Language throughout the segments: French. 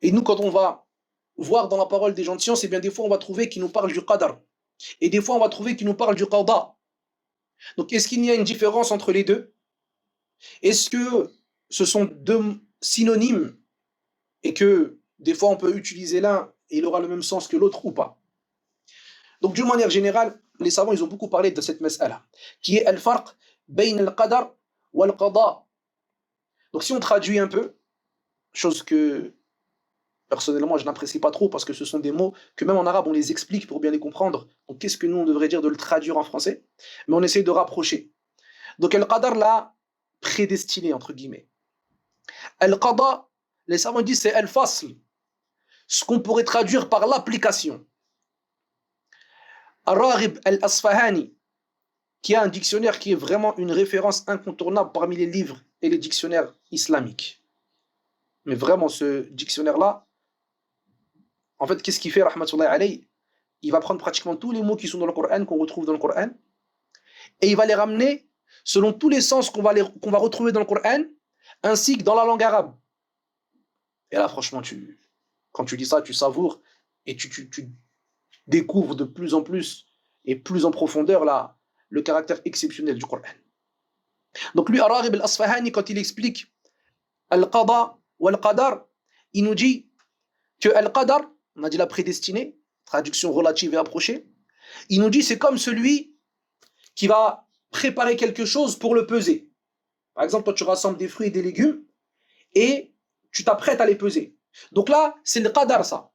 Et nous, quand on va voir dans la parole des gens de science, eh bien des fois on va trouver qu'ils nous parlent du qadar. Et des fois on va trouver qu'ils nous parlent du qada. Donc est-ce qu'il y a une différence entre les deux? Est-ce que ce sont deux synonymes et que des fois on peut utiliser l'un et il aura le même sens que l'autre ou pas? Donc d'une manière générale, les savants ils ont beaucoup parlé de cette mas'ala, qui est al-farq bayn al-qadar wal-qada. Donc si on traduit un peu, chose que personnellement je n'apprécie pas trop parce que ce sont des mots que même en arabe on les explique pour bien les comprendre. Donc qu'est-ce que nous on devrait dire de le traduire en français? Mais on essaie de rapprocher. Donc al-qadar là, prédestiné entre guillemets. Al-qada, les savants disent c'est al-fasl, ce qu'on pourrait traduire par l'application. Al-Raghib al-Asfahani, qui a un dictionnaire qui est vraiment une référence incontournable parmi les livres et les dictionnaires islamiques. Mais vraiment, ce dictionnaire-là, en fait, qu'est-ce qu'il fait, rahmatullahi alayhi? Il va prendre pratiquement tous les mots qui sont dans le Coran, qu'on retrouve dans le Coran, et il va les ramener selon tous les sens qu'on va retrouver dans le Coran, ainsi que dans la langue arabe. Et là, franchement, quand tu dis ça, tu savoures et tu découvres de plus en plus et plus en profondeur le caractère exceptionnel du Coran. Donc lui, Ar-Raghib al-Asfahani, quand il explique Al-Qada ou Al-Qadar, il nous dit que Al-Qadar, on a dit la prédestinée, traduction relative et approchée, il nous dit c'est comme celui qui va préparer quelque chose pour le peser. Par exemple, toi tu rassembles des fruits et des légumes et tu t'apprêtes à les peser. Donc là, c'est le Qadar ça.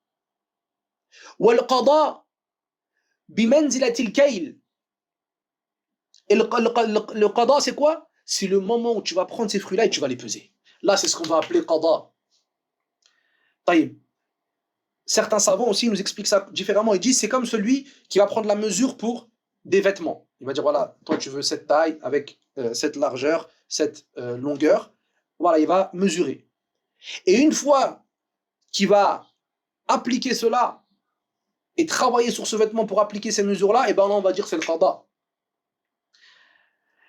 Ou Al-Qada bimanzilatil kayl. Et le Qada c'est quoi? C'est le moment où tu vas prendre ces fruits-là et tu vas les peser. Là, c'est ce qu'on va appeler Qada. Taïb. Certains savants aussi nous expliquent ça différemment. Ils disent c'est comme celui qui va prendre la mesure pour des vêtements. Il va dire voilà, toi tu veux cette taille avec cette largeur, cette longueur. Voilà, il va mesurer. Et une fois qu'il va appliquer cela et travailler sur ce vêtement pour appliquer ces mesures-là, et ben là on va dire c'est le qada.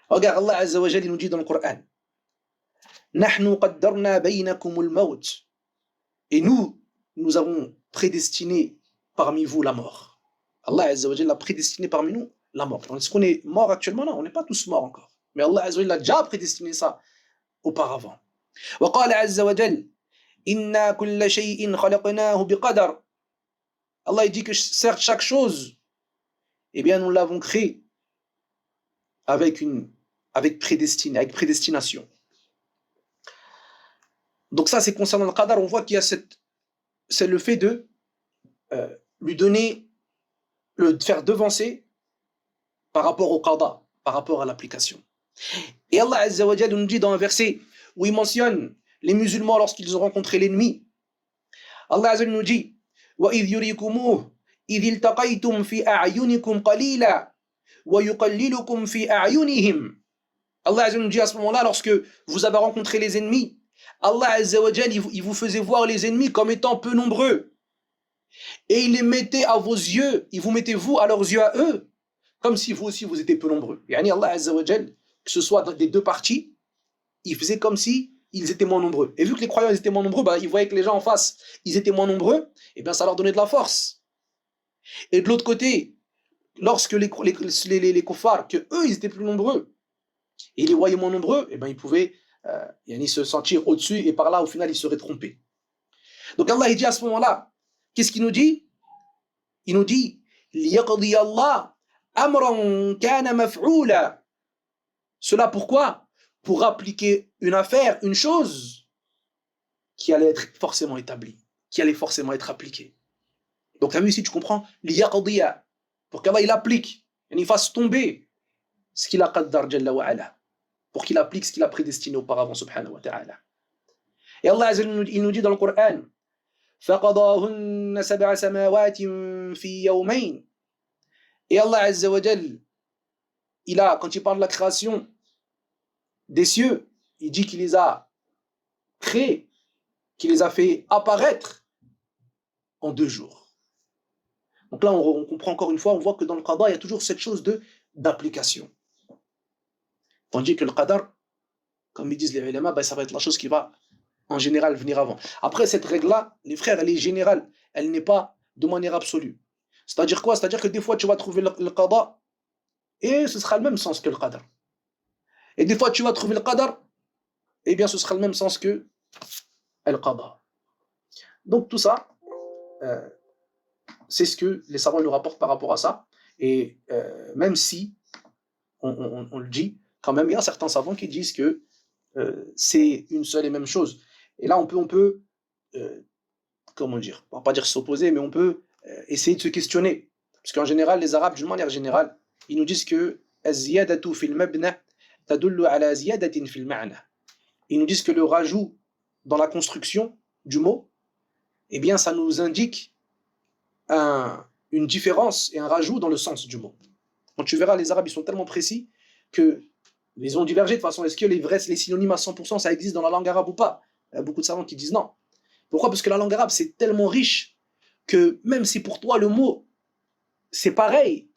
Regarde, Allah Azza wa Jalla il nous dit dans le Coran Nahnu qaddarna baynakum al-maut. Et nous avons prédestiné parmi vous la mort. Allah Azza wa Jalla a prédestiné parmi nous la mort. Est-ce qu'on est mort actuellement? Non, on n'est pas tous morts encore. Mais Allah Azza wa Jalla a déjà prédestiné ça auparavant. وقال عز وجل إنا كل شيء خلقناه بقدر. Allah il dit que certes chaque chose, eh bien nous l'avons créé avec prédestination. Donc ça c'est concernant le qadar, on voit qu'il y a c'est le fait de lui donner, le faire devancer par rapport au qada, par rapport à l'application. Et Allah Azza wa Jalla nous dit dans un verset où il mentionne les musulmans lorsqu'ils ont rencontré l'ennemi. Allah Azza wa Jalla nous dit وَإِذْ يُرِيكُمُوهُ إِذِ الْتَقَيْتُمْ فِي أَعْيُنِكُمْ قَلِيلًا وَيُقَلِّلُكُمْ فِي أَعْيُنِهِمْ. Allah Azza wa Jalla nous dit à ce moment-là, lorsque vous avez rencontré les ennemis, Allah Azza wa Jalla il vous faisait voir les ennemis comme étant peu nombreux. Et il les mettait à vos yeux, il vous mettait vous à leurs yeux à eux, comme si vous aussi vous étiez peu nombreux. Yani Allah Azza wa Jalla, que ce soit des deux parties, il faisait comme si ils étaient moins nombreux. Et vu que les croyants ils étaient moins nombreux, bah, ils voyaient que les gens en face, ils étaient moins nombreux, et bien ça leur donnait de la force. Et de l'autre côté, lorsque les kuffars, que eux ils étaient plus nombreux, et ils les voyaient moins nombreux, et bien ils pouvaient se sentir au-dessus, et par là au final ils seraient trompés. Donc Allah il dit à ce moment-là, qu'est-ce qu'il nous dit? Il nous dit لِيَقْضِيَ اللَّهُ أَمْرًا كَانَ مَفْعُولًا. Cela pourquoi? Pour appliquer une affaire, une chose qui allait être forcément établie, qui allait forcément être appliquée. Donc tu as vu ici, tu comprends? لِيَقْضِيَ, pour qu'Allah il applique, et il fasse tomber ce qu'il a qaddar jalla wa ala, pour qu'il applique ce qu'il a prédestiné auparavant subhanahu wa ta'ala. Et Allah il nous dit dans le Coran فَقَضَاهُنَّ سَبْعَ سَمَاوَاتٍ فِي يَوْمَيْنِ. Et Allah Azza wa Jal, quand il parle de la création des cieux, il dit qu'il les a créés, qu'il les a fait apparaître en 2 jours. Donc là, on comprend encore une fois, on voit que dans le qada, il y a toujours cette chose d'application. Tandis que le qadar, comme ils disent les ulama, ça va être la chose qui va en général venir avant. Après, cette règle-là, les frères, elle est générale, elle n'est pas de manière absolue. C'est-à-dire quoi? C'est-à-dire que des fois, tu vas trouver le qada, et ce sera le même sens que le qadar. Et des fois, tu vas trouver le qadar, et bien ce sera le même sens que le qada. Donc tout ça, euh, c'est ce que les savants nous rapportent par rapport à ça. Et même si, on le dit, quand même, il y a certains savants qui disent que c'est une seule et même chose. Et là, on peut comment dire, on va pas dire s'opposer, mais on peut essayer de se questionner. Parce qu'en général, les Arabes, d'une manière générale, ils nous disent que ils nous disent que le rajout dans la construction du mot, eh bien, ça nous indique une différence et un rajout dans le sens du mot. Donc tu verras, les Arabes, ils sont tellement précis que ils ont divergé de toute façon. Est-ce que les synonymes à 100%, ça existe dans la langue arabe ou pas? Il y a beaucoup de savants qui disent non. Pourquoi? Parce que la langue arabe, c'est tellement riche que même si pour toi le mot, c'est pareil,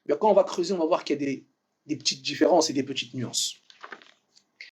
bien, quand on va creuser, on va voir qu'il y a des petites différences et des petites nuances.